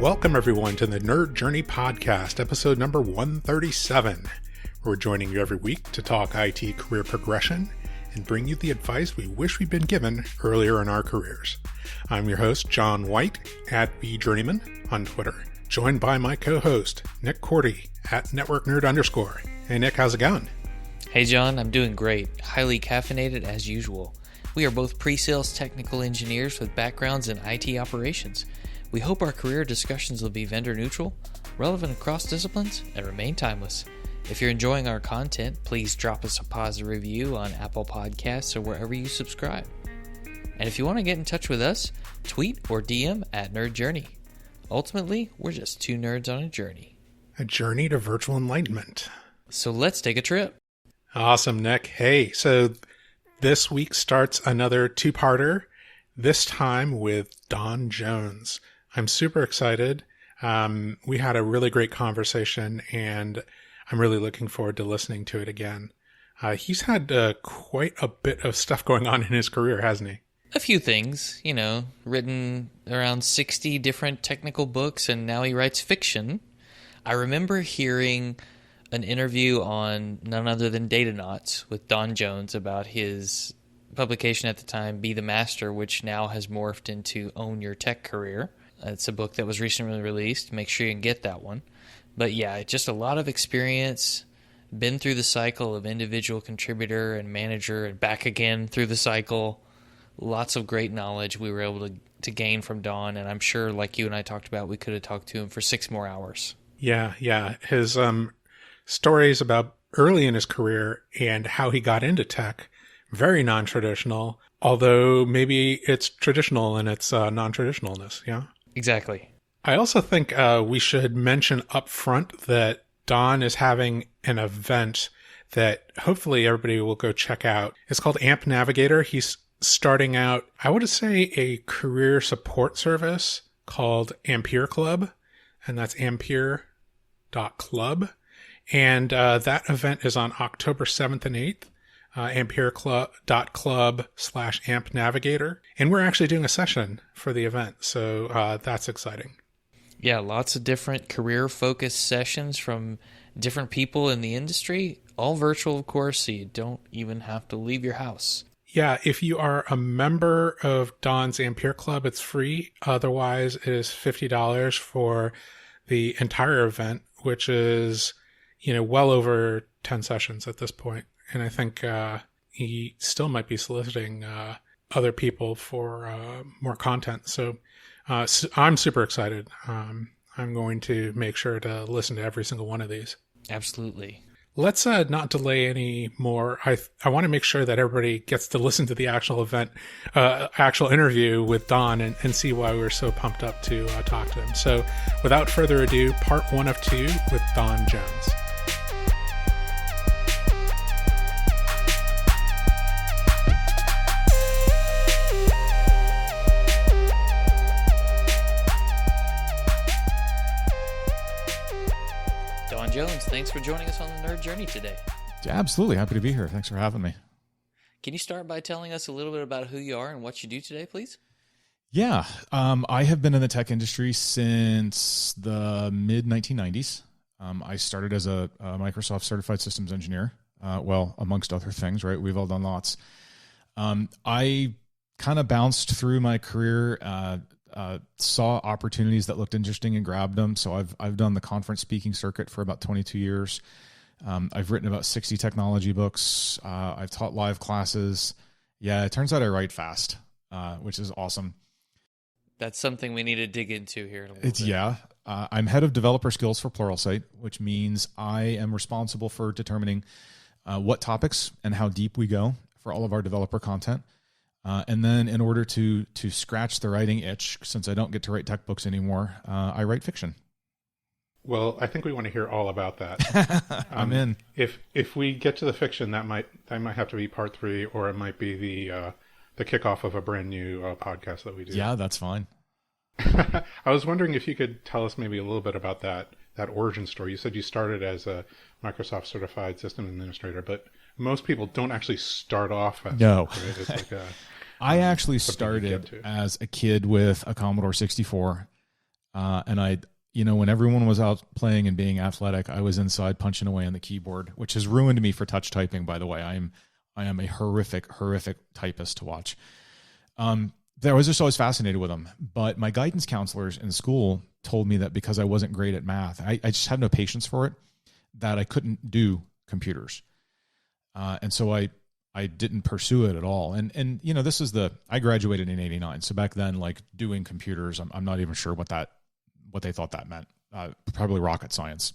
Welcome everyone to the Nerd Journey Podcast, episode number 137. We're joining you every week to talk IT career progression and bring you the advice we wish we'd been given earlier in our careers. I'm your host, John White, at BJourneyman on Twitter, joined by my co-host, Nick Cordy, at NetworkNerd_. Hey Nick, how's it going? Hey John, I'm doing great. Highly caffeinated as usual. We are both pre-sales technical engineers with backgrounds in IT operations. We hope our career discussions will be vendor neutral, relevant across disciplines, and remain timeless. If you're enjoying our content, please drop us a positive review on Apple Podcasts or wherever you subscribe. And if you want to get in touch with us, tweet or DM at Nerd Journey. Ultimately, we're just two nerds on a journey. A journey to virtual enlightenment. So let's take a trip. Awesome, Nick. Hey, so this week starts another two-parter, this time with Don Jones. I'm super excited. We had a really great conversation, and I'm really looking forward to listening to it again. He's had quite a bit of stuff going on in his career, hasn't he? A few things, written around 60 different technical books, and now he writes fiction. I remember hearing an interview on none other than Datanauts with Don Jones about his publication at the time, Be the Master, which now has morphed into Own Your Tech Career. It's a book that was recently released. Make sure you can get that one. But yeah, just a lot of experience, been through the cycle of individual contributor and manager and back again through the cycle. Lots of great knowledge we were able to gain from Don, and I'm sure, like you and I talked about, we could have talked to him for 6 more hours. Yeah. His stories about early in his career and how he got into tech, very non-traditional, although maybe it's traditional in its non-traditionalness, yeah? Exactly. I also think we should mention up front that Don is having an event that hopefully everybody will go check out. It's called AMP Navigator. He's starting out, I would say, a career support service called Ampere Club, and that's ampere.club. And that event is on October 7th and 8th, ampere.club/AMP Navigator. And we're actually doing a session for the event, so that's exciting. Yeah, lots of different career-focused sessions from different people in the industry, all virtual, of course, so you don't even have to leave your house. Yeah, if you are a member of Don's Ampere Club, it's free. Otherwise, it is $50 for the entire event, which is, well over 10 sessions at this point. And I think he still might be soliciting other people for more content. So I'm super excited. I'm going to make sure to listen to every single one of these. Absolutely. Let's not delay any more. I want to make sure that everybody gets to listen to the actual event, actual interview with Don and see why we were so pumped up to talk to him. So without further ado, part 1 of 2 with Don Jones. Don Jones, thanks for joining us on the Nerd Journey today. Absolutely. Happy to be here. Thanks for having me. Can you start by telling us a little bit about who you are and what you do today, please? Yeah. I have been in the tech industry since the mid-1990s. I started as a Microsoft certified systems engineer. Amongst other things, right? We've all done lots. I kind of bounced through my career, saw opportunities that looked interesting and grabbed them. So I've done the conference speaking circuit for about 22 years. I've written about 60 technology books. I've taught live classes. Yeah, it turns out I write fast, which is awesome. That's something we need to dig into here in a little bit. Yeah. I'm head of developer skills for Pluralsight, which means I am responsible for determining what topics and how deep we go for all of our developer content. And then in order to scratch the writing itch, since I don't get to write tech books anymore, I write fiction. Well, I think we want to hear all about that. I'm in. If we get to the fiction, that might have to be part 3, or it might be the kickoff of a brand new podcast that we do. Yeah, that's fine. I was wondering if you could tell us maybe a little bit about that origin story. You said you started as a Microsoft certified system administrator, but most people don't actually start off as no. Right? It's like a I actually started as a kid with a Commodore 64. And when everyone was out playing and being athletic, I was inside punching away on the keyboard, which has ruined me for touch typing, by the way. I am a horrific typist to watch. I was just always fascinated with them. But my guidance counselors in school told me that because I wasn't great at math, I just had no patience for it, that I couldn't do computers. And so I didn't pursue it at all. And this is I graduated in 89. So back then, like doing computers, I'm not even sure what they thought that meant. Probably rocket science.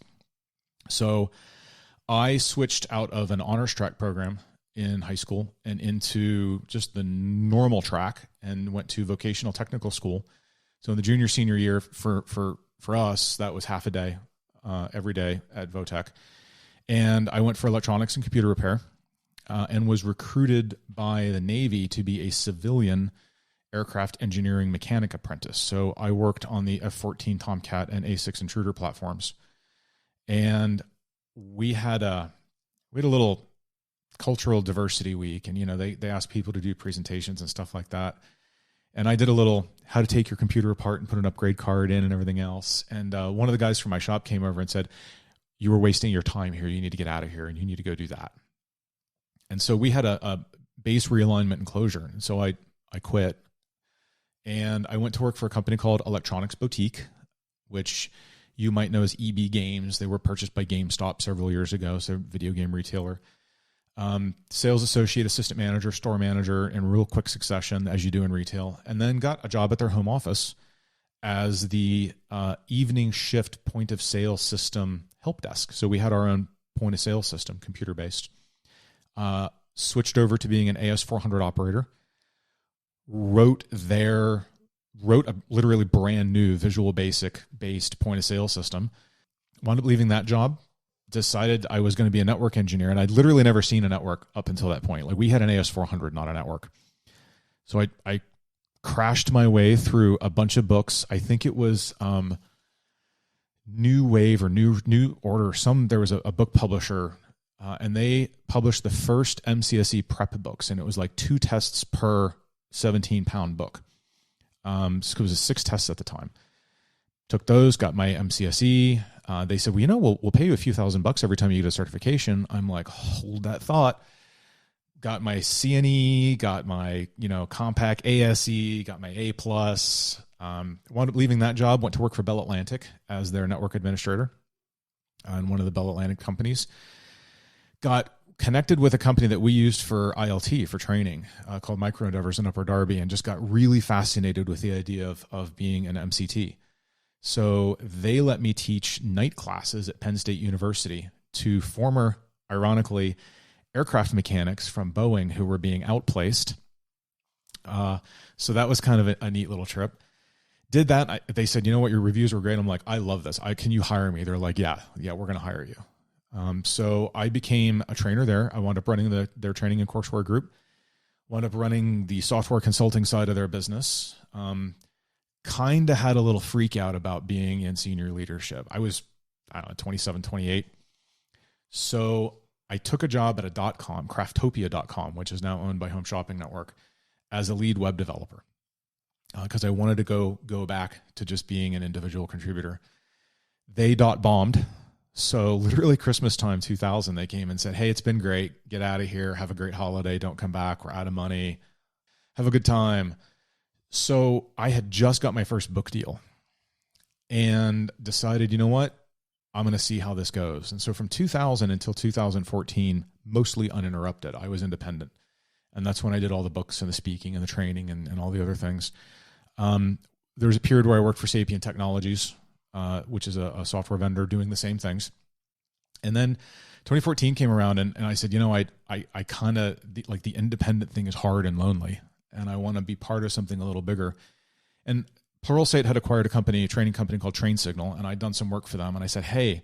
So I switched out of an honors track program in high school and into just the normal track and went to vocational technical school. So in the junior senior year for us, that was half a day every day at Votech. And I went for electronics and computer repair and was recruited by the Navy to be a civilian aircraft engineering mechanic apprentice. So I worked on the F-14 Tomcat and A-6 Intruder platforms. And we had a little cultural diversity week, and they asked people to do presentations and stuff like that. And I did a little how to take your computer apart and put an upgrade card in and everything else. And one of the guys from my shop came over and said, "You were wasting your time here. You need to get out of here and you need to go do that." And so we had a base realignment and closure. And so I quit and I went to work for a company called Electronics Boutique, which you might know as EB Games. They were purchased by GameStop several years ago, so video game retailer. Sales associate, assistant manager, store manager in real quick succession, as you do in retail, and then got a job at their home office as the evening shift point of sale system help desk. So we had our own point of sale system, computer based. Switched over to being an AS400 operator. Wrote a literally brand new Visual Basic based point of sale system. Wound up leaving that job. Decided I was going to be a network engineer, and I'd literally never seen a network up until that point. Like we had an AS400, not a network. So I crashed my way through a bunch of books. I think it was New Wave or New Order. There was a book publisher, and they published the first MCSE prep books, and it was like 2 tests per 17-pound book. So it was 6 tests at the time. Took those, got my MCSE. They said, well, we'll pay you a few $1,000 every time you get a certification. I'm like, hold that thought. Got my CNE, got my, Compact ASE, got my A+. Wound up leaving that job, went to work for Bell Atlantic as their network administrator on one of the Bell Atlantic companies. Got connected with a company that we used for ILT, for training, called Micro Endeavors in Upper Darby, and just got really fascinated with the idea of being an MCT. So they let me teach night classes at Penn State University to former, ironically, aircraft mechanics from Boeing who were being outplaced. So that was kind of a neat little trip. Did that. They said, your reviews were great. I'm like, I love this. Can you hire me? They're like, yeah, we're going to hire you. So I became a trainer there. I wound up running their training and courseware group. Wound up running the software consulting side of their business. Kind of had a little freak out about being in senior leadership. I was, 27, 28. So I took a job at a .com, craftopia.com, which is now owned by Home Shopping Network, as a lead web developer because I wanted to go back to just being an individual contributor. They bombed. So literally Christmas time 2000, they came and said, "Hey, it's been great. Get out of here. Have a great holiday. Don't come back. We're out of money. Have a good time." So I had just got my first book deal and decided, what? I'm going to see how this goes. And so from 2000 until 2014, mostly uninterrupted, I was independent. And that's when I did all the books and the speaking and the training and all the other things. There was a period where I worked for Sapient Technologies, which is a software vendor doing the same things. And then 2014 came around and I said, I kind of, like the independent thing is hard and lonely. And I want to be part of something a little bigger. And Pluralsight had acquired a training company called Train Signal, and I'd done some work for them. And I said, "Hey,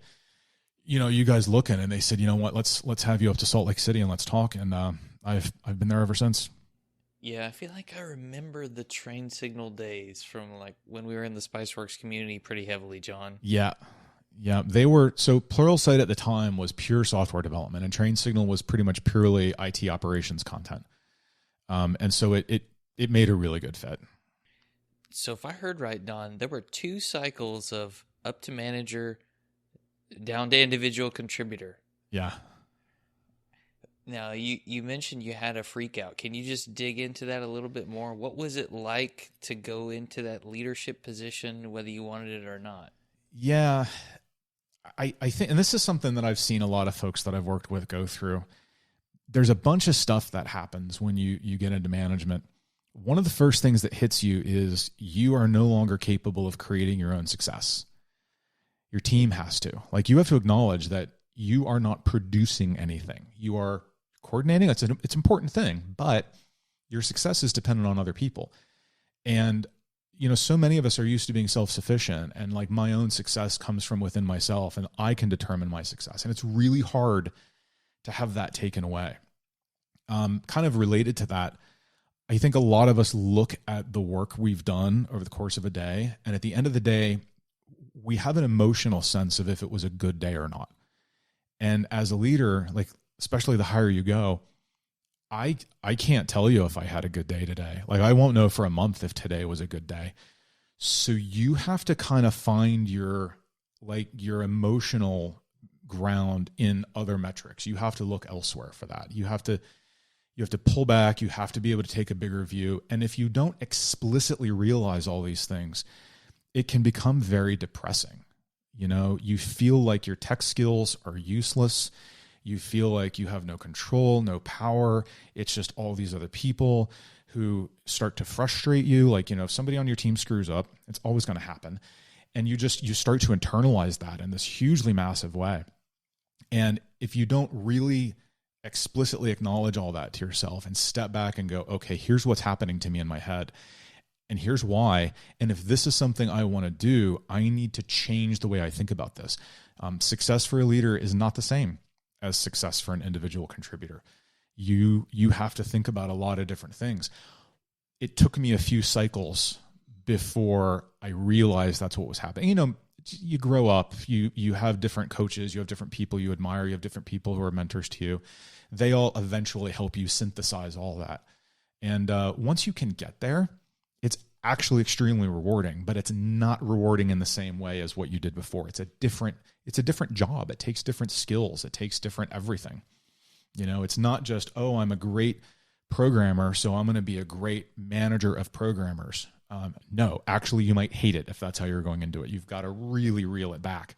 you guys looking?" And they said, "You know what? Let's have you up to Salt Lake City and let's talk." And I've been there ever since. Yeah, I feel like I remember the Train Signal days from like when we were in the Spiceworks community pretty heavily, John. Yeah. They were, so Pluralsight at the time was pure software development, and Train Signal was pretty much purely IT operations content. And so it made a really good fit. So if I heard right, Don, there were 2 cycles of up to manager, down to individual contributor. Yeah. Now, you mentioned you had a freak out. Can you just dig into that a little bit more? What was it like to go into that leadership position, whether you wanted it or not? Yeah. I think, and this is something that I've seen a lot of folks that I've worked with go through. There's a bunch of stuff that happens when you get into management. One of the first things that hits you is you are no longer capable of creating your own success. Your team has to. Like, you have to acknowledge that you are not producing anything. You are coordinating. It's an important thing, but your success is dependent on other people. And, so many of us are used to being self-sufficient, and like, my own success comes from within myself, and I can determine my success. And it's really hard to have that taken away. Kind of related to that, I think a lot of us look at the work we've done over the course of a day, and at the end of the day, we have an emotional sense of if it was a good day or not. And as a leader, like, especially the higher you go, I can't tell you if I had a good day today. Like, I won't know for a month if today was a good day. So you have to kind of find your emotional ground in other metrics. You have to look elsewhere for that. You have to pull back. You have to be able to take a bigger view. And if you don't explicitly realize all these things, it can become very depressing. You feel like your tech skills are useless. You feel like you have no control, no power. It's just all these other people who start to frustrate you. Like, if somebody on your team screws up, it's always going to happen. And you start to internalize that in this hugely massive way. And if you don't really explicitly acknowledge all that to yourself and step back and go, okay, here's what's happening to me in my head, and here's why. And if this is something I want to do, I need to change the way I think about this. Success for a leader is not the same as success for an individual contributor. You have to think about a lot of different things. It took me a few cycles before I realized that's what was happening. You grow up, you have different coaches, you have different people you admire, you have different people who are mentors to you. They all eventually help you synthesize all that. And once you can get there, it's actually extremely rewarding, but it's not rewarding in the same way as what you did before. It's a different job. It takes different skills. It takes different everything. It's not just, oh, I'm a great programmer, so I'm going to be a great manager of programmers. No, actually, you might hate it if that's how you're going into it. You've got to really reel it back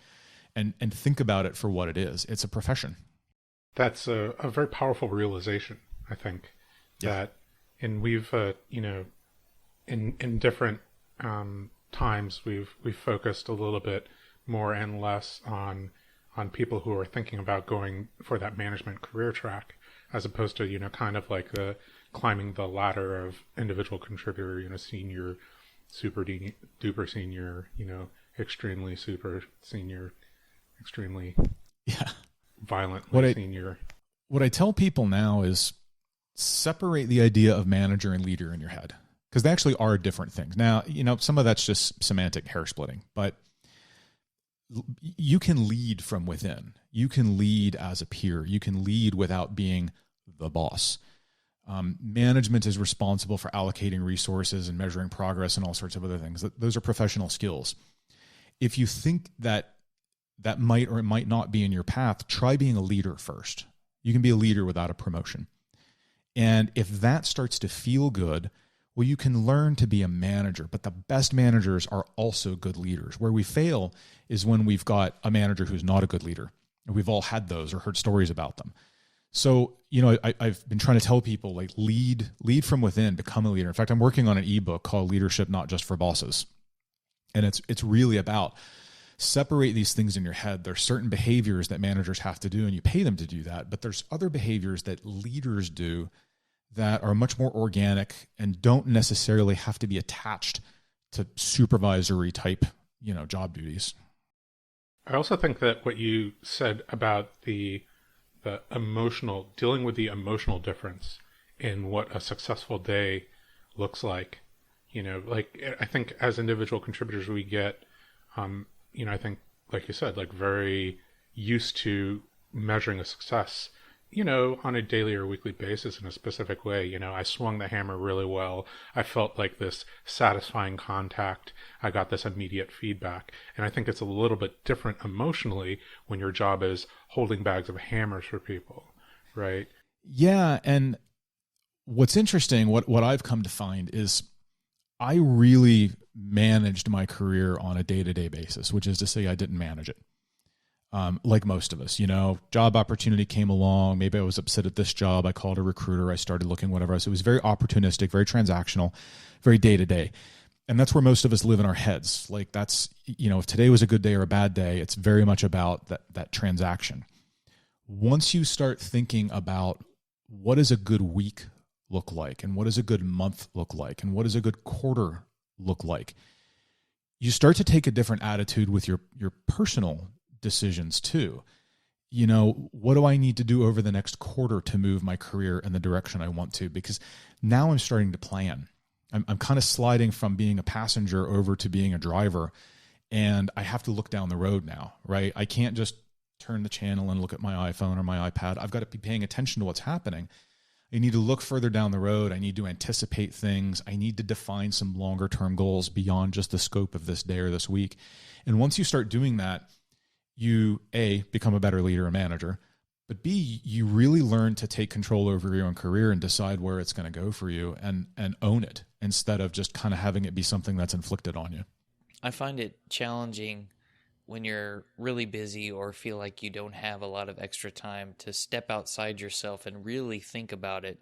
and think about it for what it is. It's a profession. That's a very powerful realization, I think. Yeah. That, and we've, in different times, we've focused a little bit more and less on people who are thinking about going for that management career track, as opposed to, kind of like the climbing the ladder of individual contributor, senior, super duper senior, extremely super senior, extremely violently senior. What I tell people now is separate the idea of manager and leader in your head, because they actually are different things. Now, some of that's just semantic hair splitting, but you can lead from within. You can lead as a peer. You can lead without being the boss. Management is responsible for allocating resources and measuring progress and all sorts of other things. Those are professional skills. If you think that might or it might not be in your path, try being a leader first. You can be a leader without a promotion. And if that starts to feel good, well, you can learn to be a manager, but the best managers are also good leaders. Where we fail is when we've got a manager who's not a good leader. And we've all had those or heard stories about them. So, I've been trying to tell people, like, lead from within, become a leader. In fact, I'm working on an ebook called Leadership Not Just for Bosses. And it's really about separate these things in your head. There's certain behaviors that managers have to do, and you pay them to do that. But there's other behaviors that leaders do that are much more organic and don't necessarily have to be attached to supervisory type, job duties. I also think that what you said about the emotional, dealing with the emotional difference in what a successful day looks like, I think as individual contributors, we get, I think, like you said, like, very used to measuring a success on a daily or weekly basis in a specific way. I swung the hammer really well. I felt like this satisfying contact. I got this immediate feedback. And I think it's a little bit different emotionally when your job is holding bags of hammers for people, right? Yeah. And what's interesting, what I've come to find is I really managed my career on a day-to-day basis, which is to say I didn't manage it. Like most of us, job opportunity came along. Maybe I was upset at this job. I called a recruiter. I started looking, whatever else. It was very opportunistic, very transactional, very day-to-day. And that's where most of us live in our heads. Like that's, if today was a good day or a bad day, it's very much about that transaction. Once you start thinking about what does a good week look like, and what does a good month look like, and what does a good quarter look like, you start to take a different attitude with your personal decisions too. What do I need to do over the next quarter to move my career in the direction I want to? Because now I'm starting to plan. I'm kind of sliding from being a passenger over to being a driver, and I have to look down the road now, right? I can't just turn the channel and look at my iPhone or my iPad. I've got to be paying attention to what's happening. I need to look further down the road. I need to anticipate things. I need to define some longer term goals beyond just the scope of this day or this week. And once you start doing that, you A, become a better leader and manager, but B, you really learn to take control over your own career and decide where it's going to go for you and own it instead of just kind of having it be something that's inflicted on you. I find it challenging when you're really busy or feel like you don't have a lot of extra time to step outside yourself and really think about it.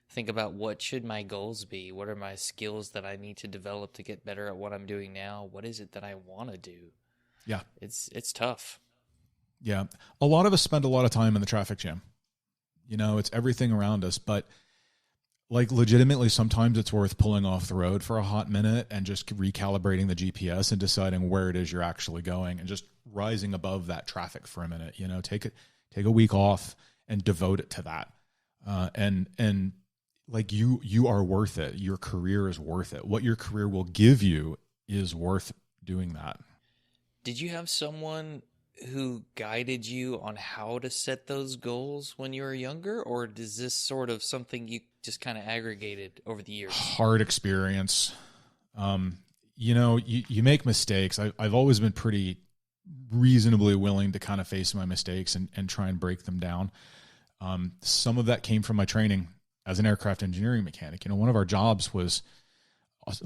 Think about what should my goals be? What are my skills that I need to develop to get better at what I'm doing now? What is it that I want to do? Yeah. It's tough. Yeah. A lot of us spend a lot of time in the traffic jam. It's everything around us, but like legitimately sometimes it's worth pulling off the road for a hot minute and just recalibrating the GPS and deciding where it is you're actually going and just rising above that traffic for a minute. Take a week off and devote it to that. And like you are worth it. Your career is worth it. What your career will give you is worth doing that. Did you have someone who guided you on how to set those goals when you were younger, or is this sort of something you just kind of aggregated over the years? Hard experience. You make mistakes. I've always been pretty reasonably willing to kind of face my mistakes and try and break them down. Some of that came from my training as an aircraft engineering mechanic. One of our jobs was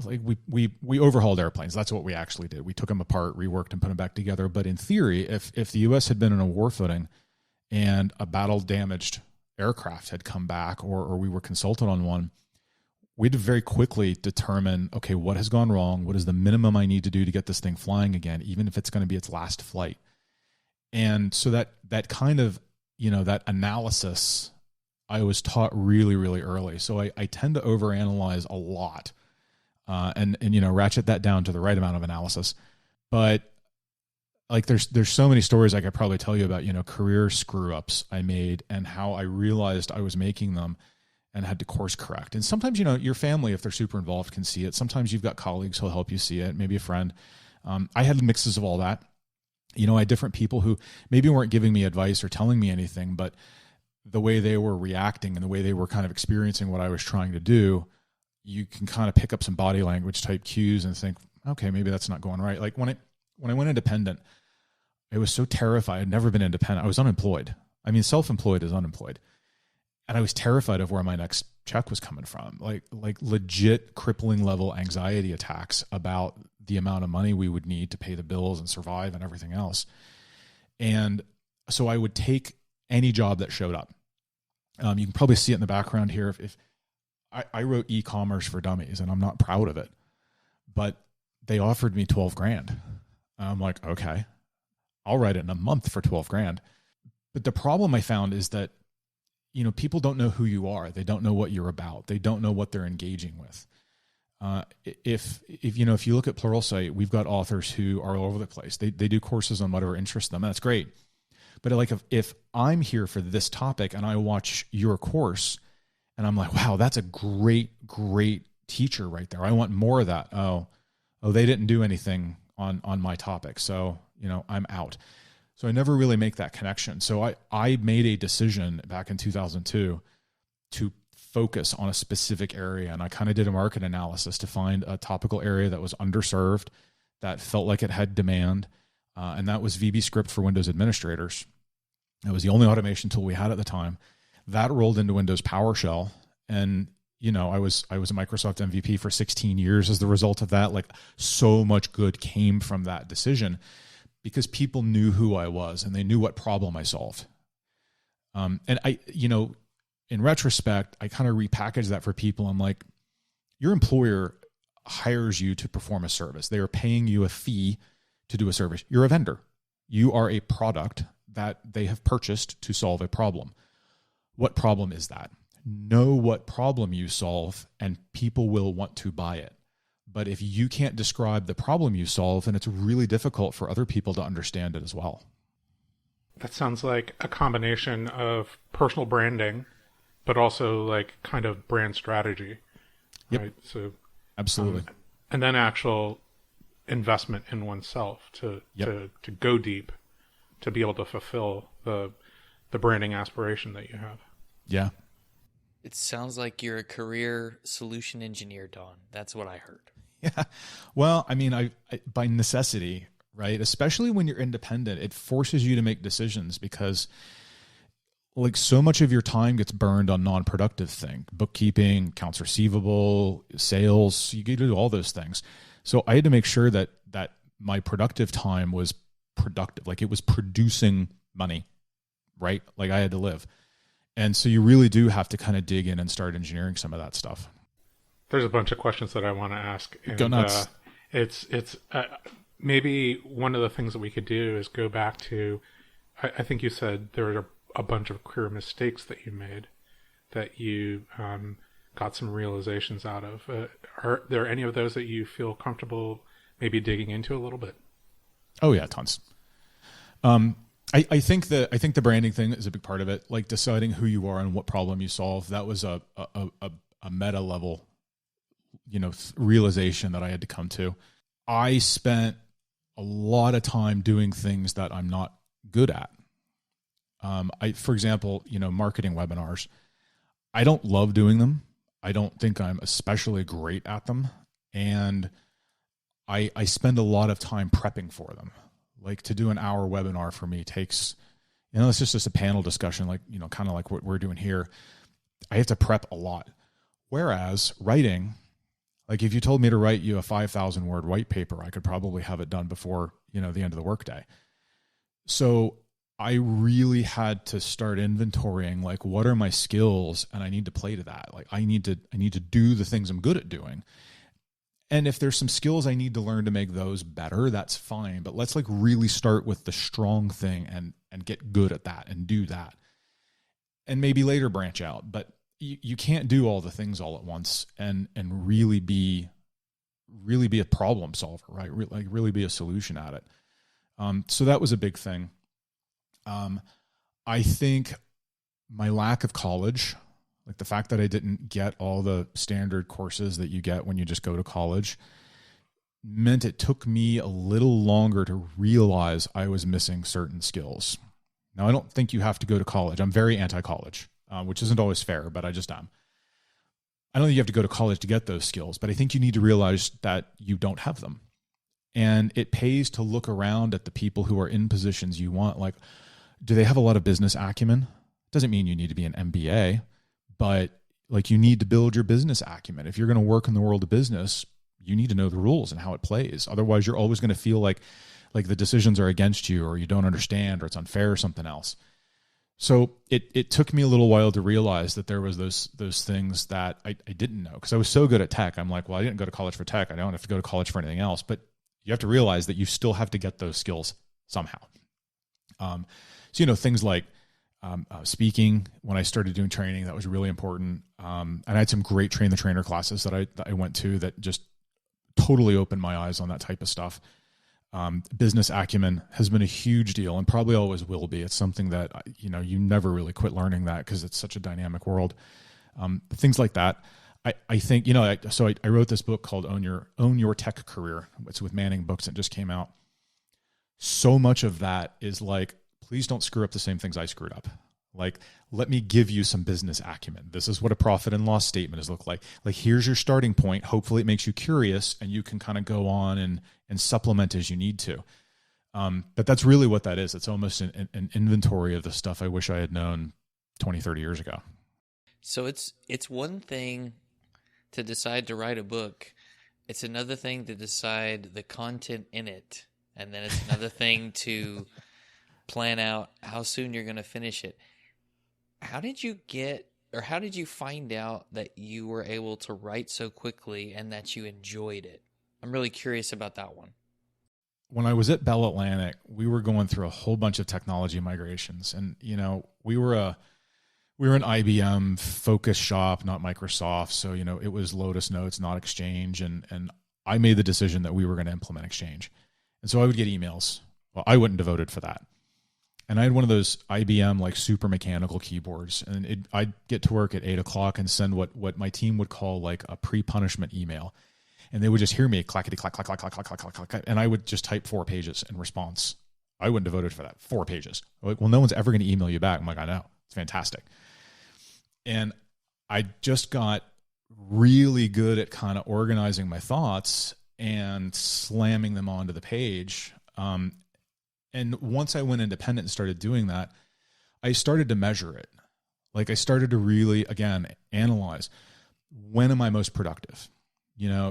like we overhauled airplanes. That's what we actually did. We took them apart, reworked, and put them back together. But in theory, if the U.S. had been in a war footing and a battle-damaged aircraft had come back, or we were consulted on one, we'd very quickly determine, okay, what has gone wrong? What is the minimum I need to do to get this thing flying again, even if it's going to be its last flight? And so that kind of, that analysis I was taught really, really early. So I tend to overanalyze a lot. And ratchet that down to the right amount of analysis. But like there's so many stories I could probably tell you about, career screw ups I made and how I realized I was making them and had to course correct. And sometimes, your family, if they're super involved, can see it. Sometimes you've got colleagues who'll help you see it, maybe a friend. I had mixes of all that. I had different people who maybe weren't giving me advice or telling me anything, but the way they were reacting and the way they were kind of experiencing what I was trying to do, you can kind of pick up some body language type cues and think, okay, maybe that's not going right. Like when I went independent, I was so terrified. I'd never been independent. I was unemployed. I mean, self-employed is unemployed. And I was terrified of where my next check was coming from. Like legit crippling level anxiety attacks about the amount of money we would need to pay the bills and survive and everything else. And so I would take any job that showed up. You can probably see it in the background here. If I wrote e-commerce for dummies and I'm not proud of it, but they offered me 12 grand. I'm like, okay, I'll write it in a month for 12 grand. But the problem I found is that, people don't know who you are. They don't know what you're about. They don't know what they're engaging with. If you look at Pluralsight, we've got authors who are all over the place. They do courses on whatever interests them. That's great. But like if I'm here for this topic and I watch your course, and I'm like, wow, that's a great teacher right there. I want more of that. Oh, they didn't do anything on my topic. So, I'm out. So I never really make that connection. So I made a decision back in 2002 to focus on a specific area. And I kind of did a market analysis to find a topical area that was underserved, that felt like it had demand. And that was VB Script for Windows administrators. It was the only automation tool we had at the time. That rolled into Windows PowerShell. And, you know, I was a Microsoft MVP for 16 years as the result of that. Like, so much good came from that decision because people knew who I was and they knew what problem I solved. And I, you know, in retrospect, I kind of repackaged that for people. I'm like, your employer hires you to perform a service. They are paying you a fee to do a service. You're a vendor. You are a product that they have purchased to solve a problem. What problem is that? Know what problem you solve and people will want to buy it. But if you can't describe the problem you solve, then it's really difficult for other people to understand it as well. That sounds like a combination of personal branding, but also like kind of brand strategy. Yep. Right? So absolutely. And then actual investment in oneself to go deep, to be able to fulfill the branding aspiration that you have. Yeah. It sounds like you're a career solution engineer, Don. That's what I heard. Yeah. Well, I mean, I by necessity, right? Especially when you're independent, it forces you to make decisions because like so much of your time gets burned on non-productive things, bookkeeping, accounts receivable, sales, you get to do all those things. So I had to make sure that my productive time was productive, like it was producing money, right? Like I had to live. And so you really do have to kind of dig in and start engineering some of that stuff. There's a bunch of questions that I want to ask. And, go nuts. It's maybe one of the things that we could do is go back to, I think you said there were a bunch of career mistakes that you made that you got some realizations out of. Are there any of those that you feel comfortable maybe digging into a little bit? Oh yeah, tons. I think the branding thing is a big part of it, like deciding who you are and what problem you solve. That was a meta level, realization that I had to come to. I spent a lot of time doing things that I'm not good at. For example, marketing webinars. I don't love doing them. I don't think I'm especially great at them. And I spend a lot of time prepping for them. Like to do an hour webinar for me takes, it's just a panel discussion, like, kind of like what we're doing here. I have to prep a lot. Whereas writing, like if you told me to write you a 5,000 word white paper, I could probably have it done before, the end of the workday. So I really had to start inventorying, like, what are my skills? And I need to play to that. Like I need to do the things I'm good at doing. And if there's some skills I need to learn to make those better, that's fine. But let's like really start with the strong thing and get good at that and do that. And maybe later branch out. But you can't do all the things all at once and really be a problem solver, right? Like really be a solution at it. So that was a big thing. I think my lack of college, like the fact that I didn't get all the standard courses that you get when you just go to college, meant it took me a little longer to realize I was missing certain skills. Now, I don't think you have to go to college. I'm very anti-college, which isn't always fair, but I just am. I don't think you have to go to college to get those skills, but I think you need to realize that you don't have them. And it pays to look around at the people who are in positions you want. Like, do they have a lot of business acumen? Doesn't mean you need to be an MBA, but like you need to build your business acumen. If you're going to work in the world of business, you need to know the rules and how it plays. Otherwise, you're always going to feel like the decisions are against you or you don't understand or it's unfair or something else. So it took me a little while to realize that there was those things that I didn't know because I was so good at tech. I'm like, well, I didn't go to college for tech. I don't have to go to college for anything else. But you have to realize that you still have to get those skills somehow. So, things like speaking, when I started doing training, that was really important. And I had some great train the trainer classes that I went to that just totally opened my eyes on that type of stuff. Business acumen has been a huge deal and probably always will be. It's something that, you never really quit learning that because it's such a dynamic world. Things like that. I think, I wrote this book called Own Your Tech Career. It's with Manning Books. It just came out. so much of that is like, please don't screw up the same things I screwed up. Like, let me give you some business acumen. This is what a profit and loss statement is look like. Like, here's your starting point. Hopefully it makes you curious and you can kind of go on and supplement as you need to. But that's really what that is. It's almost an inventory of the stuff I wish I had known 20, 30 years ago. So it's one thing to decide to write a book. It's another thing to decide the content in it. And then it's another thing to plan out how soon you're going to finish it. How did you find out that you were able to write so quickly and that you enjoyed it? I'm really curious about that one. When I was at Bell Atlantic, we were going through a whole bunch of technology migrations, and we were an IBM focus shop, not Microsoft. So it was Lotus Notes, not Exchange, and I made the decision that we were going to implement Exchange, and so I would get emails. Well, I wasn't devoted for that, and I had one of those IBM like super mechanical keyboards, and I'd get to work at 8:00 and send what my team would call like a pre-punishment email. And they would just hear me clackety clack, clack, clack, clack, clack, clack, clack, clack, and I would just type 4 pages in response. I wouldn't have voted for that. 4 pages. Like, well, no one's ever going to email you back. I'm like, I know. It's fantastic. And I just got really good at kind of organizing my thoughts and slamming them onto the page. And once I went independent and started doing that, I started to measure it. Like, I started to really, again, analyze, when am I most productive?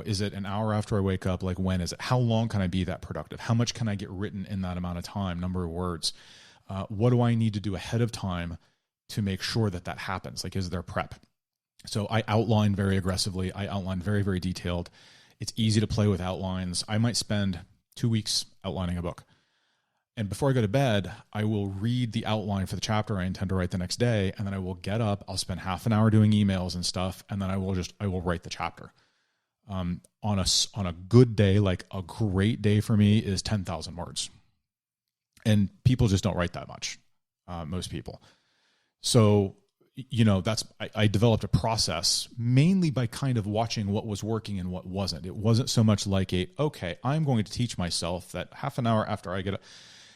Is it an hour after I wake up? Like, when is it? How long can I be that productive? How much can I get written in that amount of time, number of words? What do I need to do ahead of time to make sure that happens? Like, is there prep? So I outline very aggressively. I outline very, very detailed. It's easy to play with outlines. I might spend 2 weeks outlining a book. And before I go to bed, I will read the outline for the chapter I intend to write the next day. And then I will get up. I'll spend half an hour doing emails and stuff. And then I will write the chapter. On a good day, like a great day for me is 10,000 words. And people just don't write that much, most people. So, I developed a process mainly by kind of watching what was working and what wasn't. It wasn't so much like I'm going to teach myself that half an hour after I get up.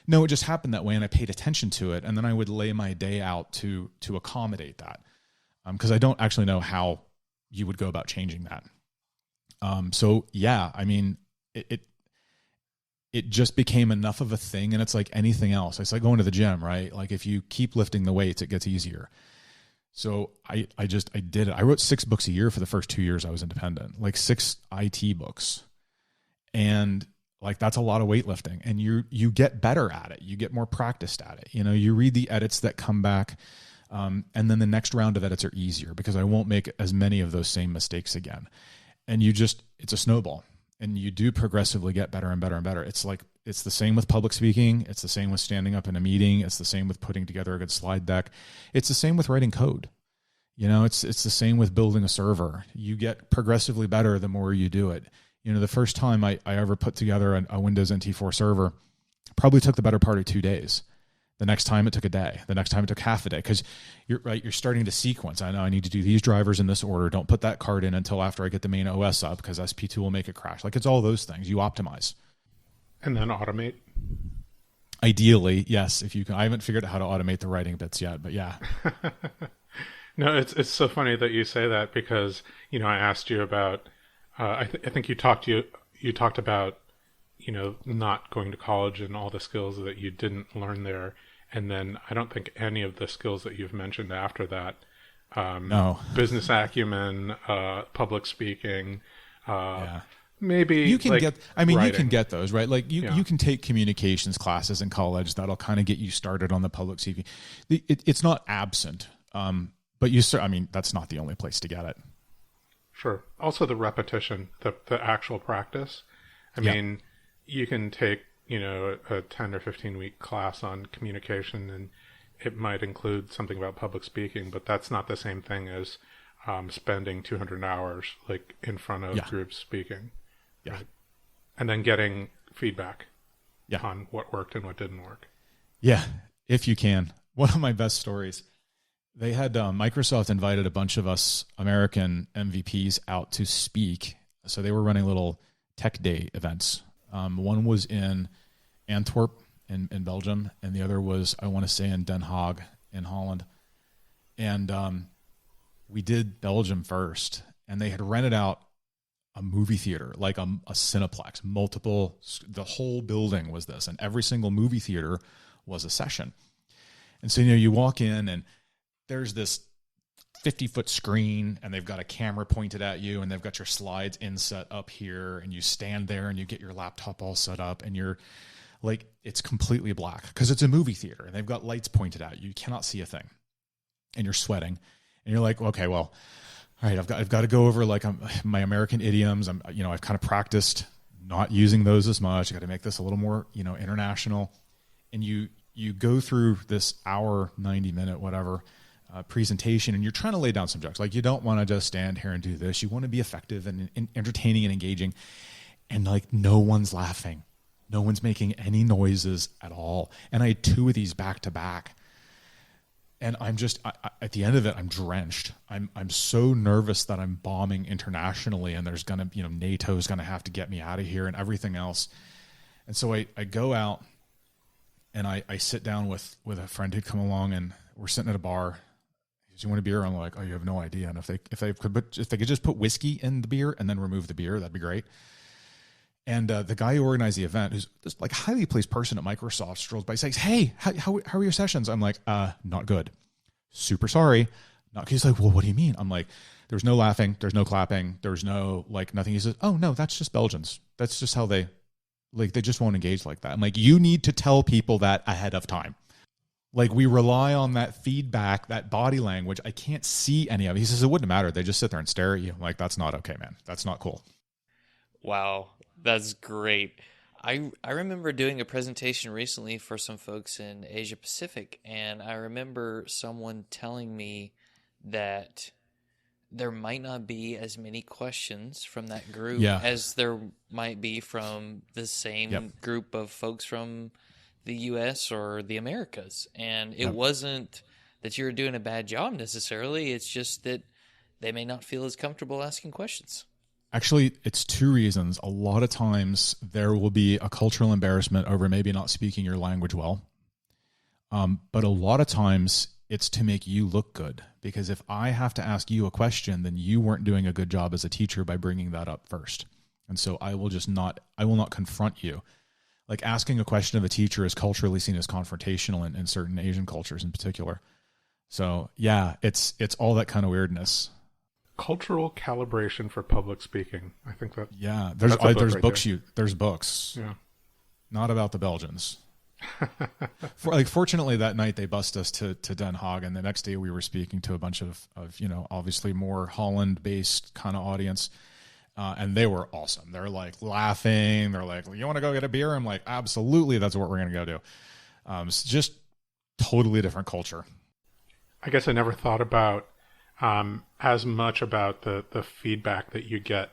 No, it just happened that way, and I paid attention to it, and then I would lay my day out to accommodate that, because I don't actually know how you would go about changing that. So yeah, I mean, it just became enough of a thing, and it's like anything else. It's like going to the gym, right? Like, if you keep lifting the weights, it gets easier. So I did it. I wrote 6 books a year for the first 2 years I was independent, like 6 IT books. And like, that's a lot of weightlifting, and you get better at it. You get more practiced at it. You read the edits that come back. And then the next round of edits are easier because I won't make as many of those same mistakes again. And it's a snowball, and you do progressively get better and better and better. It's the same with public speaking. It's the same with standing up in a meeting. It's the same with putting together a good slide deck. It's the same with writing code. It's the same with building a server. You get progressively better the more you do it. The first time I ever put together a Windows NT4 server probably took the better part of 2 days. The next time it took a day. The next time it took half a day, because you're starting to sequence. I know I need to do these drivers in this order. Don't put that card in until after I get the main OS up, because SP2 will make it crash. Like, it's all those things. You optimize. And then automate. Ideally, yes. If you can. I haven't figured out how to automate the writing bits yet, but yeah. No, it's so funny that you say that, because I asked you about. I think you talked about not going to college and all the skills that you didn't learn there. And then I don't think any of the skills that you've mentioned after that, no, business acumen, public speaking, yeah. Maybe you can writing. You can get those, right? Like you can take communications classes in college. That'll kind of get you started on the public speaking. It's not absent. But that's not the only place to get it. Sure. Also the repetition, the actual practice. I mean, you can take, a 10 or 15 week class on communication, and it might include something about public speaking, but that's not the same thing as spending 200 hours like in front of groups speaking. Yeah. Right? And then getting feedback yeah. on what worked and what didn't work. Yeah, if you can. One of my best stories, they had Microsoft invited a bunch of us American MVPs out to speak. So they were running little tech day events. One was in Antwerp, in Belgium, and the other was, I want to say, in Den Haag in Holland. And we did Belgium first, and they had rented out a movie theater, like a Cineplex, multiple, the whole building was this, and every single movie theater was a session. And so, you walk in and there's this 50-foot screen, and they've got a camera pointed at you, and they've got your slides inset up here, and you stand there and you get your laptop all set up, and you're like, it's completely black because it's a movie theater, and they've got lights pointed at you. You cannot see a thing, and you're sweating, and you're like, okay, well, all right, I've got to go over like my American idioms. I've kind of practiced not using those as much. I got to make this a little more, international. And you go through this hour, 90-minute, whatever, presentation, and you're trying to lay down some jokes. Like, you don't want to just stand here and do this. You want to be effective and entertaining and engaging. And like, no one's laughing. No one's making any noises at all. And I had 2 of these back to back. And I'm just, at the end of it, I'm drenched. I'm so nervous that I'm bombing internationally, and there's going to, NATO's going to have to get me out of here and everything else. And so I go out and I sit down with a friend who'd come along, and we're sitting at a bar. He goes, "You want a beer?" I'm like, "Oh, you have no idea." And if they could just put whiskey in the beer and then remove the beer, that'd be great. And the guy who organized the event, who's this like highly placed person at Microsoft, strolls by, says, "Hey, how are your sessions?" I'm like, "Not good. Super sorry." Not. He's like, "Well, what do you mean?" I'm like, "There's no laughing. There's no clapping. There's no like nothing." He says, "Oh no, that's just Belgians. That's just how they just won't engage like that." I'm like, "You need to tell people that ahead of time. Like, we rely on that feedback, that body language. I can't see any of it." He says, "It wouldn't matter. They just sit there and stare at you." I'm like, "That's not okay, man. That's not cool." Wow, that's great. I remember doing a presentation recently for some folks in Asia Pacific, and I remember someone telling me that there might not be as many questions from that group as there might be from the same group of folks from the U.S. or the Americas. And it wasn't that you were doing a bad job necessarily. It's just that they may not feel as comfortable asking questions. Actually, it's 2 reasons. A lot of times there will be a cultural embarrassment over maybe not speaking your language well. But a lot of times it's to make you look good. Because if I have to ask you a question, then you weren't doing a good job as a teacher by bringing that up first. And so I will not confront you. Like, asking a question of a teacher is culturally seen as confrontational in certain Asian cultures in particular. So yeah, it's all that kind of weirdness. Cultural calibration for public speaking. I think that. Yeah, there's books. There's books. Yeah, not about the Belgians. Fortunately, that night they bussed us to Den Haag, and the next day we were speaking to a bunch of obviously more Holland-based kind of audience, and they were awesome. They're like laughing. They're like, "You want to go get a beer?" I'm like, "Absolutely, that's what we're going to go do." It's just totally different culture. I guess I never thought about as much about the feedback that you get,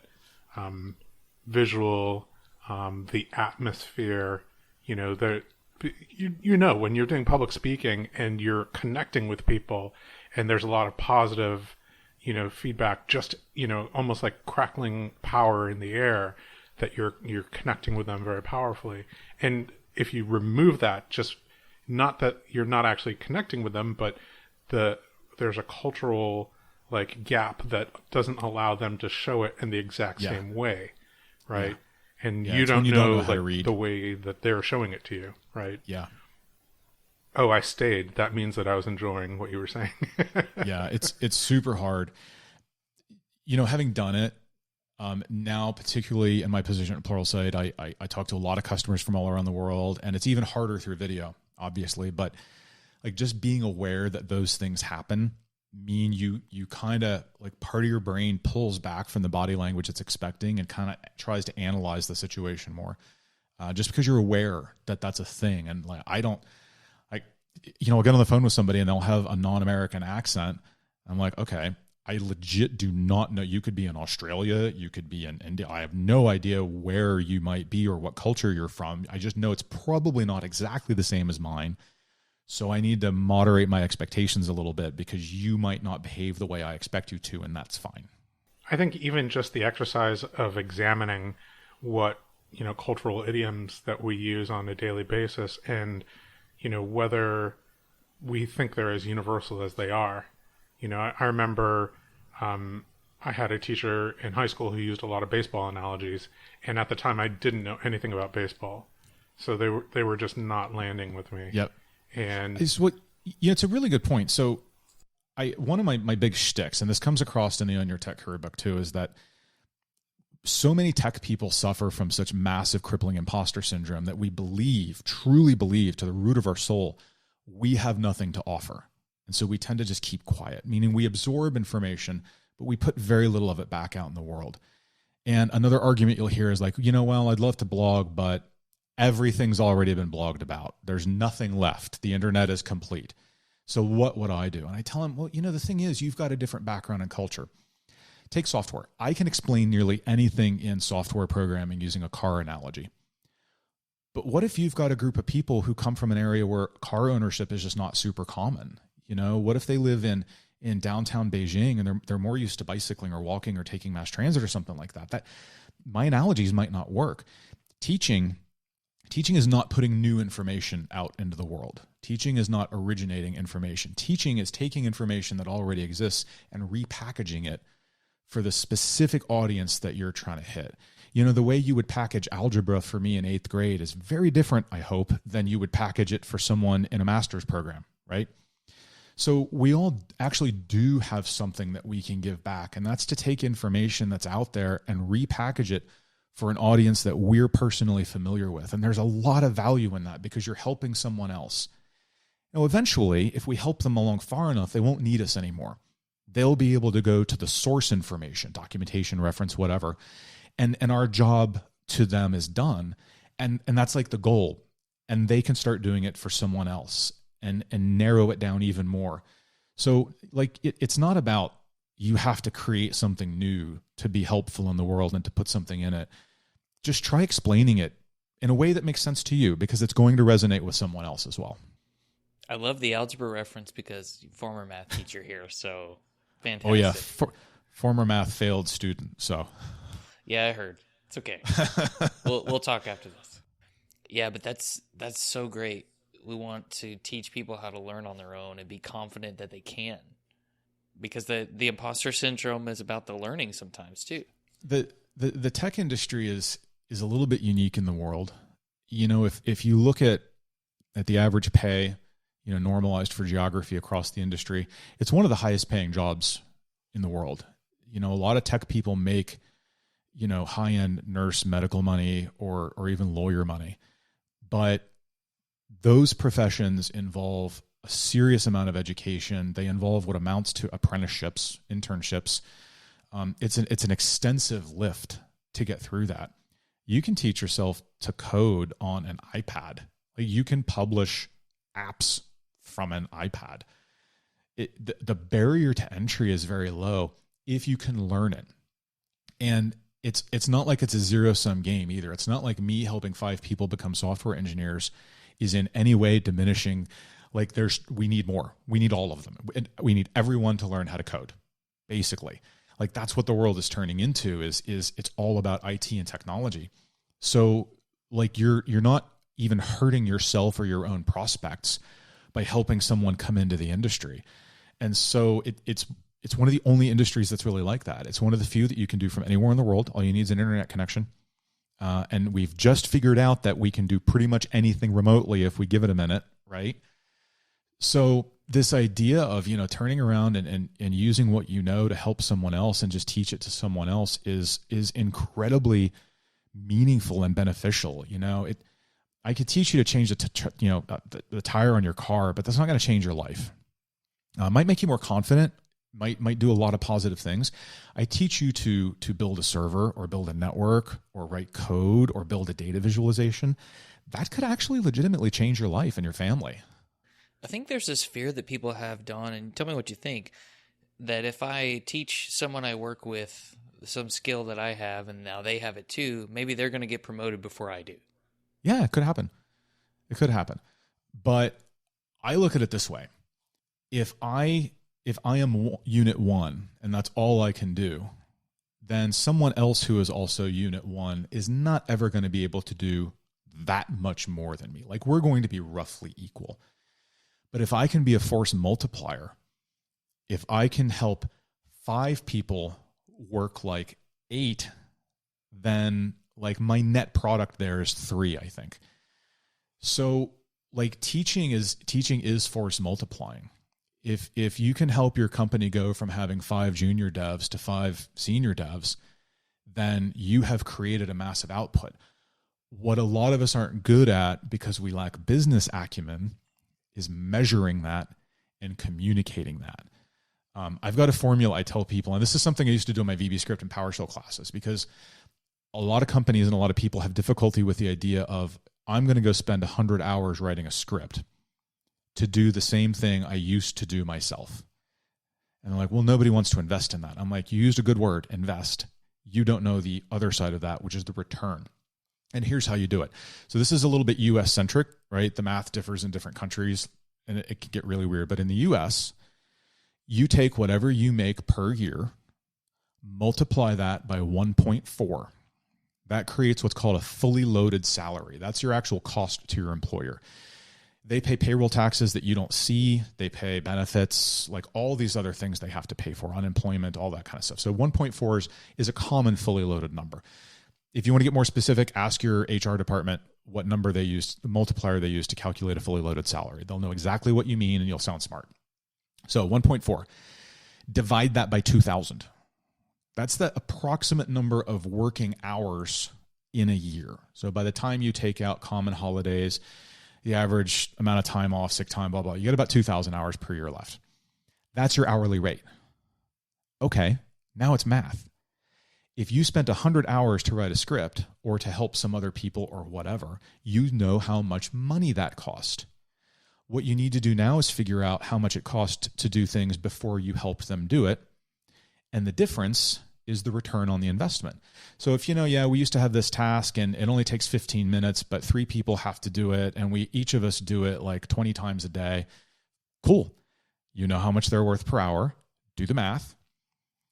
visual, the atmosphere, when you're doing public speaking and you're connecting with people and there's a lot of positive, feedback, just, almost like crackling power in the air, that you're connecting with them very powerfully. And if you remove that, just not that you're not actually connecting with them, but there's a cultural gap that doesn't allow them to show it in the exact same way, right? Yeah. And you don't know how to read the way that they're showing it to you, right? Yeah. Oh, I stayed. That means that I was enjoying what you were saying. Yeah, it's super hard. Having done it, now, particularly in my position at Pluralsight, I talk to a lot of customers from all around the world, and it's even harder through video, obviously, but just being aware that those things happen mean you kind of part of your brain pulls back from the body language it's expecting and kind of tries to analyze the situation more, just because you're aware that that's a thing. And I'll get on the phone with somebody and they'll have a non-American accent. I'm like, okay, I legit do not know. You could be in Australia, you could be in India. I have no idea where you might be or what culture you're from. I just know it's probably not exactly the same as mine. So I need to moderate my expectations a little bit because you might not behave the way I expect you to, and that's fine. I think even just the exercise of examining what cultural idioms that we use on a daily basis, and, whether we think they're as universal as they are. I remember I had a teacher in high school who used a lot of baseball analogies, and at the time I didn't know anything about baseball. So they were just not landing with me. Yep. And it's a really good point. So one of my big shticks, and this comes across in the On Your Tech Career book too, is that so many tech people suffer from such massive crippling imposter syndrome that we truly believe to the root of our soul, we have nothing to offer. And so we tend to just keep quiet, meaning we absorb information, but we put very little of it back out in the world. And another argument you'll hear is like, well, I'd love to blog, but everything's already been blogged about. There's nothing left. The internet is complete. So what would I do? And I tell them, well, the thing is, you've got a different background and culture. Take software. I can explain nearly anything in software programming using a car analogy. But what if you've got a group of people who come from an area where car ownership is just not super common? What if they live in downtown Beijing and they're more used to bicycling or walking or taking mass transit or something like that? That my analogies might not work. Teaching is not putting new information out into the world. Teaching is not originating information. Teaching is taking information that already exists and repackaging it for the specific audience that you're trying to hit. The way you would package algebra for me in 8th grade is very different, I hope, than you would package it for someone in a master's program, right? So we all actually do have something that we can give back, and that's to take information that's out there and repackage it for an audience that we're personally familiar with. And there's a lot of value in that because you're helping someone else. Eventually, if we help them along far enough, they won't need us anymore. They'll be able to go to the source information, documentation, reference, whatever, and our job to them is done. And that's like the goal. And they can start doing it for someone else and narrow it down even more. So like it's not about you have to create something new to be helpful in the world and to put something in it. Just try explaining it in a way that makes sense to you because it's going to resonate with someone else as well. I love the algebra reference because former math teacher here, so fantastic. Oh yeah, former math failed student, so. Yeah, I heard. It's okay. We'll talk after this. Yeah, but that's so great. We want to teach people how to learn on their own and be confident that they can. Because the imposter syndrome is about the learning sometimes too. The tech industry is a little bit unique in the world. If you look at the average pay, normalized for geography across the industry, it's one of the highest paying jobs in the world. A lot of tech people make, high-end nurse medical money or even lawyer money. But those professions involve a serious amount of education. They involve what amounts to apprenticeships, internships. It's an extensive lift to get through that. You can teach yourself to code on an iPad. Like you can publish apps from an iPad. The barrier to entry is very low if you can learn it. And it's not like it's a zero-sum game either. It's not like me helping 5 people become software engineers is in any way diminishing. Like we need more. We need all of them. We need everyone to learn how to code, basically. Like that's what the world is turning into is it's all about IT and technology. So like you're not even hurting yourself or your own prospects by helping someone come into the industry. And so it's one of the only industries that's really like that. It's one of the few that you can do from anywhere in the world. All you need is an internet connection. And we've just figured out that we can do pretty much anything remotely if we give it a minute, right? So this idea of, turning around and using what you know to help someone else and just teach it to someone else is incredibly meaningful and beneficial. I could teach you to change the tire on your car, but that's not going to change your life. It might make you more confident, might do a lot of positive things. I teach you to build a server or build a network or write code or build a data visualization. That could actually legitimately change your life and your family. I think there's this fear that people have, Don, and tell me what you think, that if I teach someone I work with some skill that I have and now they have it too, maybe they're going to get promoted before I do. Yeah, it could happen. It could happen. But I look at it this way. If I am unit 1 and that's all I can do, then someone else who is also unit 1 is not ever going to be able to do that much more than me. Like, we're going to be roughly equal. But if I can be a force multiplier, if I can help 5 people work like 8, then like my net product there is 3, I think. So like teaching is force multiplying. If you can help your company go from having 5 junior devs to 5 senior devs, then you have created a massive output. What a lot of us aren't good at, because we lack business acumen, is measuring that and communicating that. I've got a formula I tell people, and this is something I used to do in my VB script and PowerShell classes, because a lot of companies and a lot of people have difficulty with the idea of, I'm going to go spend 100 hours writing a script to do the same thing I used to do myself. And they're like, well, nobody wants to invest in that. I'm like, you used a good word, invest. You don't know the other side of that, which is the return. And here's how you do it. So this is a little bit US centric, right? The math differs in different countries and it can get really weird. But in the US, you take whatever you make per year, multiply that by 1.4. That creates what's called a fully loaded salary. That's your actual cost to your employer. They pay payroll taxes that you don't see. They pay benefits, like all these other things they have to pay for, unemployment, all that kind of stuff. So 1.4 is a common fully loaded number. If you want to get more specific, ask your HR department what number they use, the multiplier they use to calculate a fully loaded salary. They'll know exactly what you mean and you'll sound smart. So 1.4, divide that by 2,000. That's the approximate number of working hours in a year. So by the time you take out common holidays, the average amount of time off, sick time, blah, blah, you get about 2,000 hours per year left. That's your hourly rate. Okay, now it's math. If you spent 100 hours to write a script or to help some other people or whatever, you know how much money that cost. What you need to do now is figure out how much it costs to do things before you help them do it. And the difference is the return on the investment. So if we used to have this task and it only takes 15 minutes, but 3 people have to do it and each of us do it like 20 times a day. Cool. You know how much they're worth per hour. Do the math.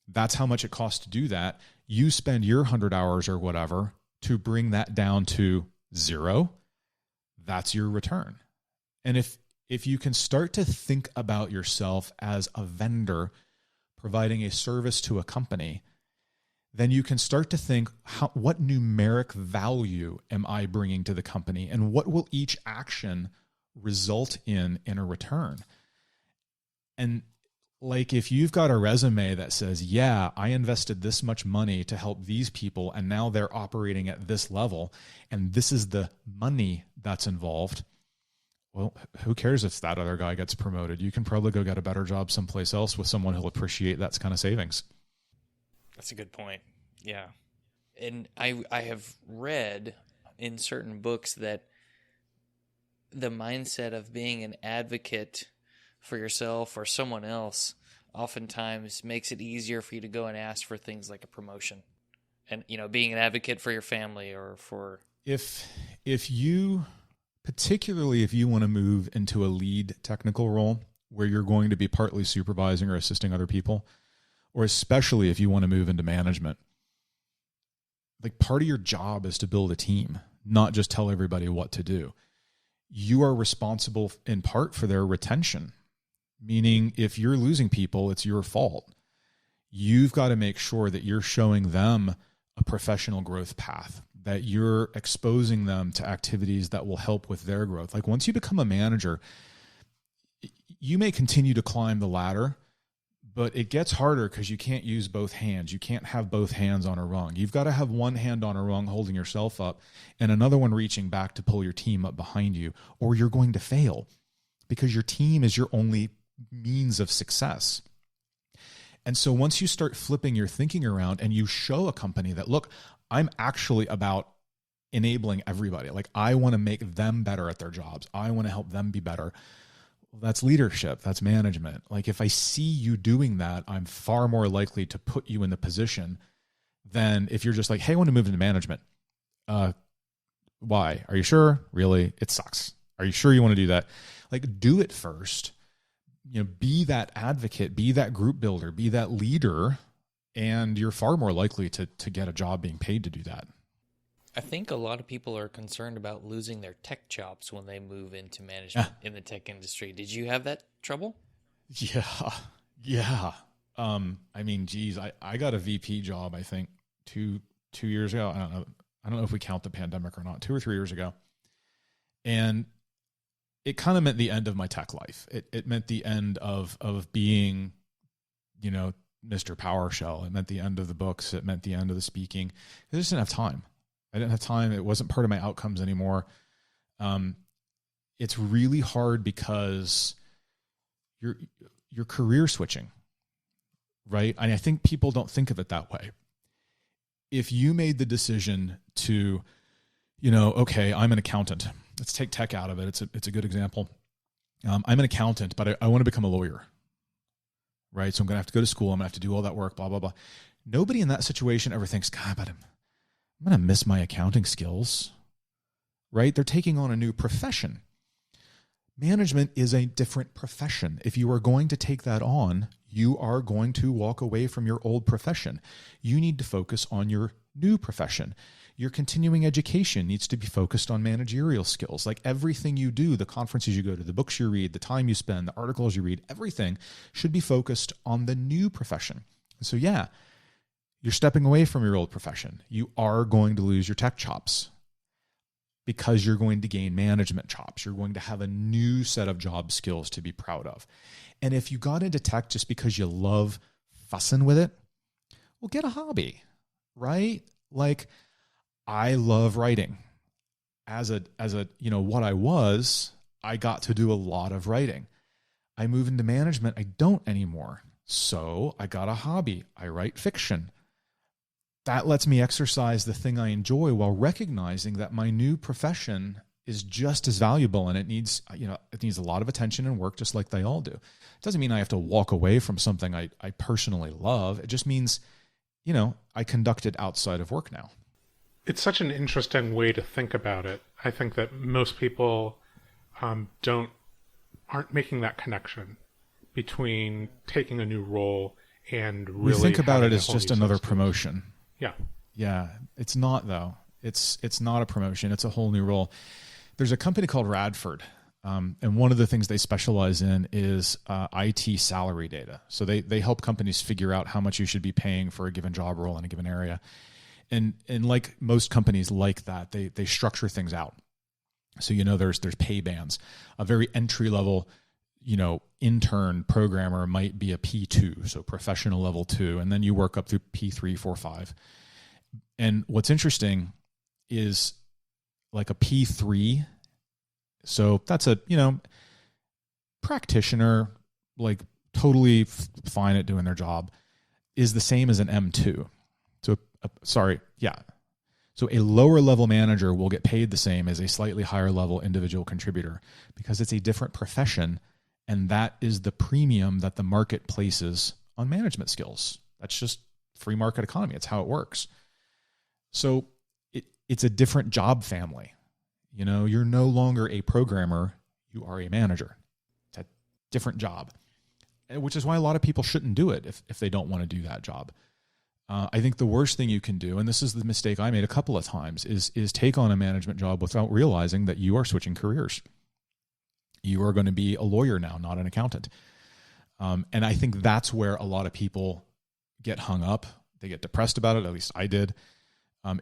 That's how much it costs to do that. You spend your 100 hours or whatever to bring that down to 0. That's your return. And if you can start to think about yourself as a vendor providing a service to a company, then you can start to think, what numeric value am I bringing to the company, and what will each action result in a return? And like, if you've got a resume that says, yeah, I invested this much money to help these people and now they're operating at this level and this is the money that's involved, well, who cares if that other guy gets promoted? You can probably go get a better job someplace else with someone who'll appreciate that kind of savings. That's a good point. Yeah. And I have read in certain books that the mindset of being an advocate for yourself or someone else oftentimes makes it easier for you to go and ask for things like a promotion. And, being an advocate for your family or for... Particularly if you want to move into a lead technical role where you're going to be partly supervising or assisting other people, or especially if you want to move into management, like, part of your job is to build a team, not just tell everybody what to do. You are responsible in part for their retention, meaning if you're losing people, it's your fault. You've got to make sure that you're showing them a professional growth path, that you're exposing them to activities that will help with their growth. Like, once you become a manager, you may continue to climb the ladder, but it gets harder because you can't use both hands. You can't have both hands on a rung. You've got to have one hand on a rung holding yourself up and another one reaching back to pull your team up behind you, or you're going to fail because your team is your only means of success. And so once you start flipping your thinking around and you show a company that, look, I'm actually about enabling everybody. Like, I want to make them better at their jobs. I want to help them be better. Well, that's leadership. That's management. Like, if I see you doing that, I'm far more likely to put you in the position than if you're just like, hey, I want to move into management. Why? Are you sure? Really? It sucks. Are you sure you want to do that? Like, do it first. Be that advocate, be that group builder, be that leader, and you're far more likely to get a job being paid to do that. I think a lot of people are concerned about losing their tech chops when they move into management in the tech industry. Did you have that trouble? Yeah. I mean, geez, I got a VP job, I think two years ago. I don't know if we count the pandemic or not, 2 or 3 years ago. And it kind of meant the end of my tech life. It meant the end of being, Mr. PowerShell. It meant the end of the books. It meant the end of the speaking. I just didn't have time. It wasn't part of my outcomes anymore. It's really hard because you're career switching, right? And I think people don't think of it that way. If you made the decision to, okay, I'm an accountant. Let's take tech out of it. It's a good example. I'm an accountant, but I want to become a lawyer, right? So I'm going to have to go to school. I'm going to have to do all that work, blah, blah, blah. Nobody in that situation ever thinks, God, but I'm going to miss my accounting skills, right? They're taking on a new profession. Management is a different profession. If you are going to take that on, you are going to walk away from your old profession. You need to focus on your new profession. Your continuing education needs to be focused on managerial skills. Like everything you do, the conferences you go to, the books you read, the time you spend, the articles you read, everything should be focused on the new profession. So yeah, you're stepping away from your old profession. You are going to lose your tech chops because you're going to gain management chops. You're going to have a new set of job skills to be proud of. And if you got into tech just because you love fussing with it, well, get a hobby, right? Like I love writing. As a what I got to do a lot of writing. I move into management. I don't anymore. So I got a hobby. I write fiction. That lets me exercise the thing I enjoy while recognizing that my new profession is just as valuable and it needs a lot of attention and work just like they all do. It doesn't mean I have to walk away from something I personally love. It just means, I conduct it outside of work now. It's such an interesting way to think about it. I think that most people aren't making that connection between taking a new role and really. We think about it as just another promotion. Yeah. Yeah. It's not though. It's not a promotion. It's a whole new role. There's a company called Radford. And one of the things they specialize in is IT salary data. So they help companies figure out how much you should be paying for a given job role in a given area. And like most companies like that, they structure things out. So, there's pay bands. A very entry level, intern programmer might be a P2, so professional level 2, and then you work up through P3, 4, 5. And what's interesting is like a P3, so that's a, practitioner, like totally fine at doing their job, is the same as an M2. So a lower level manager will get paid the same as a slightly higher level individual contributor because it's a different profession. And that is the premium that the market places on management skills. That's just free market economy. It's how it works. So it's a different job family. You're no longer a programmer. You are a manager. It's a different job, which is why a lot of people shouldn't do it if they don't want to do that job. I think the worst thing you can do, and this is the mistake I made a couple of times, is take on a management job without realizing that you are switching careers. You are going to be a lawyer now, not an accountant. And I think that's where a lot of people get hung up. They get depressed about it. At least I did.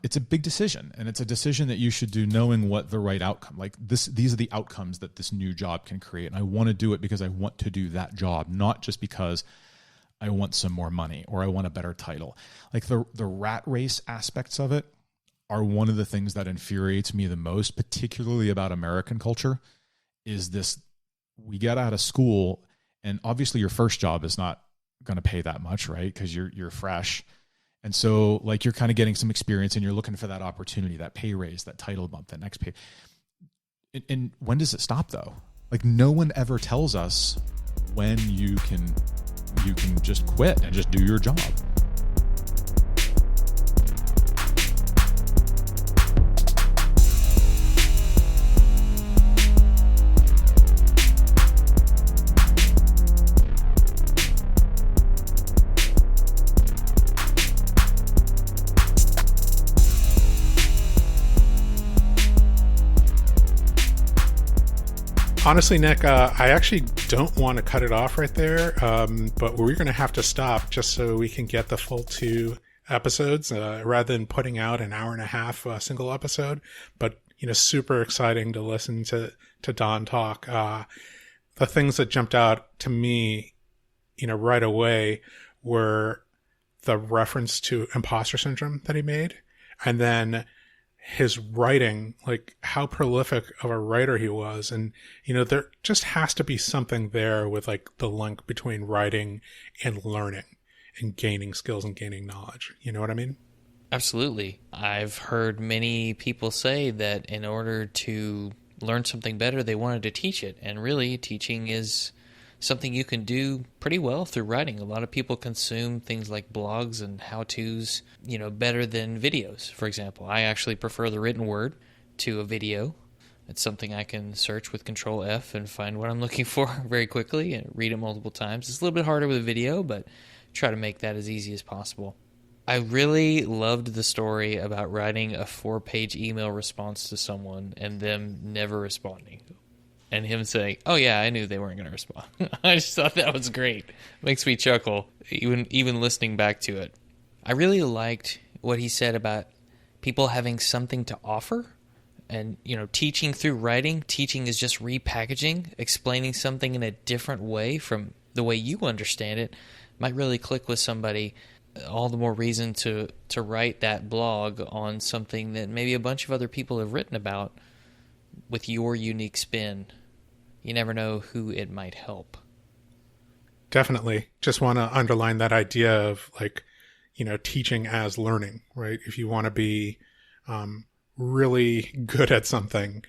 It's a big decision, and it's a decision that you should do knowing what the right outcome, like these are the outcomes that this new job can create. And I want to do it because I want to do that job, not just because I want some more money or I want a better title. Like the rat race aspects of it are one of the things that infuriates me the most, particularly about American culture, is this: we get out of school and obviously your first job is not going to pay that much, right? Because you're fresh. And so like you're kind of getting some experience and you're looking for that opportunity, that pay raise, that title bump, that next pay. And when does it stop though? Like no one ever tells us when you can just quit and just do your job. Honestly, Nick, I actually don't want to cut it off right there, but we're going to have to stop just so we can get the full 2 episodes rather than putting out an hour and a half single episode. But, super exciting to listen to Don talk. The things that jumped out to me, right away were the reference to imposter syndrome that he made, and then his writing, like how prolific of a writer he was. And, there just has to be something there with like the link between writing and learning and gaining skills and gaining knowledge. You know what I mean? Absolutely. I've heard many people say that in order to learn something better, they wanted to teach it. And really, teaching is something you can do pretty well through writing. A lot of people consume things like blogs and how-tos, better than videos, for example. I actually prefer the written word to a video. It's something I can search with Control F and find what I'm looking for very quickly and read it multiple times. It's a little bit harder with a video, but try to make that as easy as possible. I really loved the story about writing a 4-page email response to someone and them never responding. And him saying, "Oh yeah, I knew they weren't going to respond." I just thought that was great. Makes me chuckle, even listening back to it. I really liked what he said about people having something to offer. And, teaching through writing. Teaching is just repackaging, explaining something in a different way from the way you understand it. Might really click with somebody. All the more reason to write that blog on something that maybe a bunch of other people have written about with your unique spin. You never know who it might help. Definitely. Just want to underline that idea of like, teaching as learning, right? If you want to be really good at something,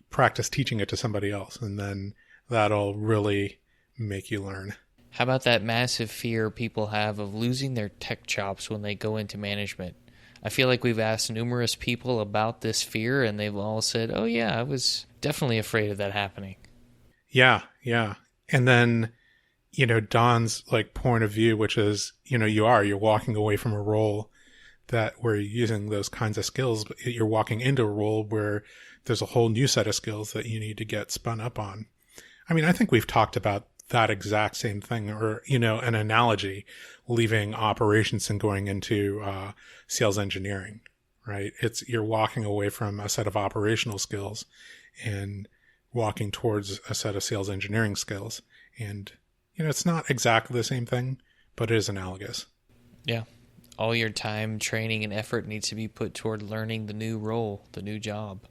practice teaching it to somebody else, and then that'll really make you learn. How about that massive fear people have of losing their tech chops when they go into management? I feel like we've asked numerous people about this fear, and they've all said, "Oh yeah, I was definitely afraid of that happening." Yeah. And then, Don's like point of view, which is, you're walking away from a role where you're using those kinds of skills, but you're walking into a role where there's a whole new set of skills that you need to get spun up on. I mean, I think we've talked about that exact same thing, or, an analogy, leaving operations and going into sales engineering, right? You're walking away from a set of operational skills and walking towards a set of sales engineering skills. And, it's not exactly the same thing, but it is analogous. Yeah. All your time, training, and effort needs to be put toward learning the new role, the new job.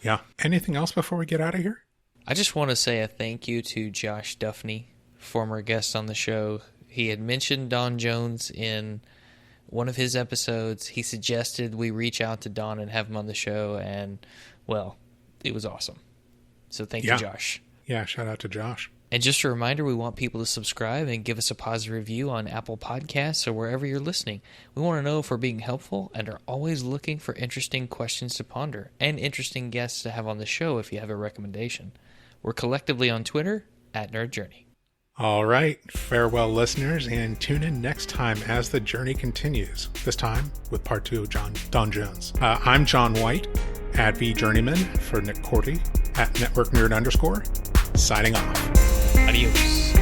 Yeah. Anything else before we get out of here? I just want to say a thank you to Josh Duffney, former guest on the show. He had mentioned Don Jones in one of his episodes. He suggested we reach out to Don and have him on the show, and, well, it was awesome. So thank you, Josh. Yeah, shout out to Josh. And just a reminder, we want people to subscribe and give us a positive review on Apple Podcasts or wherever you're listening. We want to know if we're being helpful and are always looking for interesting questions to ponder and interesting guests to have on the show if you have a recommendation. We're collectively on Twitter @NerdJourney. All right. Farewell, listeners, and tune in next time as the journey continues, this time with part 2 of Don Jones. I'm John White, @VJourneyman, for Nick Corty, @NetworkNerd_, signing off. Adios.